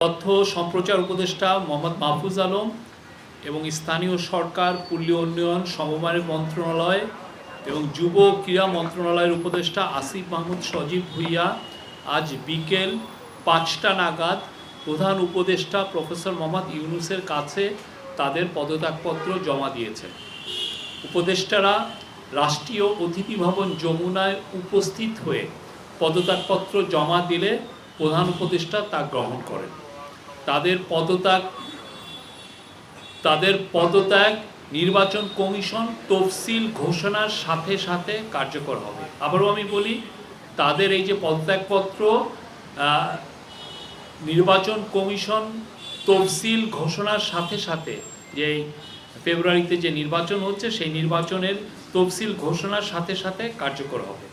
তথ্য সম্প্রচার উপদেষ্টা মোহাম্মদ মাহফুজ আলম এবং স্থানীয় সরকার, পল্লী উন্নয়ন, সমবায় মন্ত্রণালয় এবং যুব ক্রীড়া মন্ত্রণালয়ের উপদেষ্টা আসিফ মাহমুদ সজীব ভুঁইয়া আজ বিকেল 5টা নাগাদ প্রধান উপদেষ্টা প্রফেসর মোহাম্মদ ইউনূসের কাছে তাদের পদত্যাগপত্র জমা দিয়েছেন। উপদেষ্টারা রাষ্ট্রীয় অতিথি ভবন যমুনায় উপস্থিত হয়ে পদত্যাগপত্র জমা দিলে প্রধান উপদেষ্টা তা গ্রহণ করেন। তাদের পদত্যাগ নির্বাচন কমিশন তফসিল ঘোষণার সাথে সাথে কার্যকর হবে। আবারও আমি বলি, তাদের এই যে পদত্যাগপত্র নির্বাচন কমিশন তফসিল ঘোষণার সাথে সাথে, যে ফেব্রুয়ারিতে যে নির্বাচন হচ্ছে সেই নির্বাচনের তফসিল ঘোষণার সাথে সাথে কার্যকর হবে।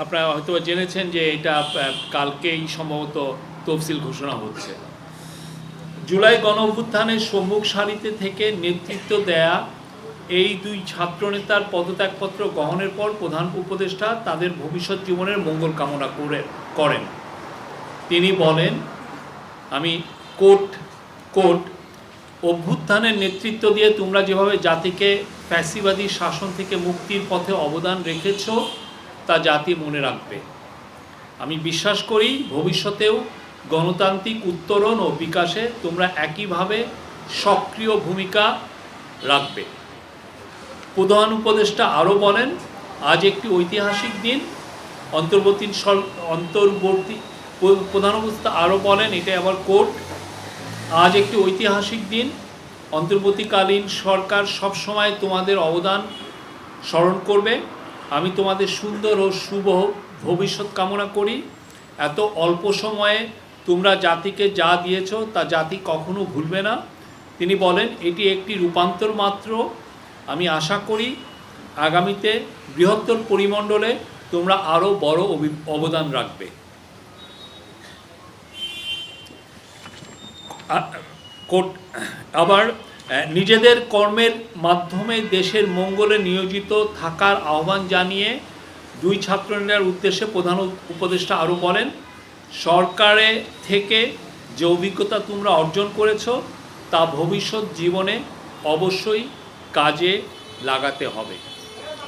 আপনারা হয়তো জেনেছেন যে এটা কালকেই সম্ভবত তফসিল ঘোষণা হচ্ছে। জুলাই গণ অভ্যুত্থানের সম্মুখ সারিতে থেকে নেতৃত্ব দেয়া এই দুই ছাত্রনেতার পদত্যাগপত্র গ্রহণের পর প্রধান উপদেষ্টা তাদের ভবিষ্যৎ জীবনের মঙ্গল কামনা করেন। তিনি বলেন, আমি কোট অভ্যুত্থানের নেতৃত্ব দিয়ে তোমরা যেভাবে জাতিকে ফ্যাসিবাদী শাসন থেকে মুক্তির পথে অবদান রেখেছ তা জাতি মনে রাখবে। আমি বিশ্বাস করি ভবিষ্যতেও গণতান্ত্রিক উত্তরণ ও বিকাশে তোমরা একইভাবে সক্রিয় ভূমিকা রাখবে। প্রধান উপদেষ্টা আরও বলেন, আজ একটি ঐতিহাসিক দিন। প্রধান উপদেষ্টা আরও বলেন, এটা আবার কোট, আজ একটি ঐতিহাসিক দিন। অন্তর্বর্তীকালীন সরকার সবসময় তোমাদের অবদান স্মরণ করবে। আমি তোমাদের সুন্দর ও শুভ ভবিষ্যৎ কামনা করি। এত অল্প সময়ে তোমরা জাতিকে যা দিয়েছ তা জাতি কখনো ভুলবে না। তিনি বলেন, এটি একটি রূপান্তর মাত্র। আমি আশা করি আগামীতে বৃহত্তর পরিমণ্ডলে তোমরা আরও বড় অবদান রাখবে। আবার নিজেদের কর্মের মাধ্যমে দেশের মঙ্গলে নিয়োজিত থাকার আহ্বান জানিয়ে দুই ছাত্রনেতার উদ্দেশ্যে প্রধান উপদেষ্টা আরও বলেন, সরকারে থেকে যে অভিজ্ঞতা তোমরা অর্জন করেছ তা ভবিষ্যৎ জীবনে অবশ্যই কাজে লাগাতে হবে।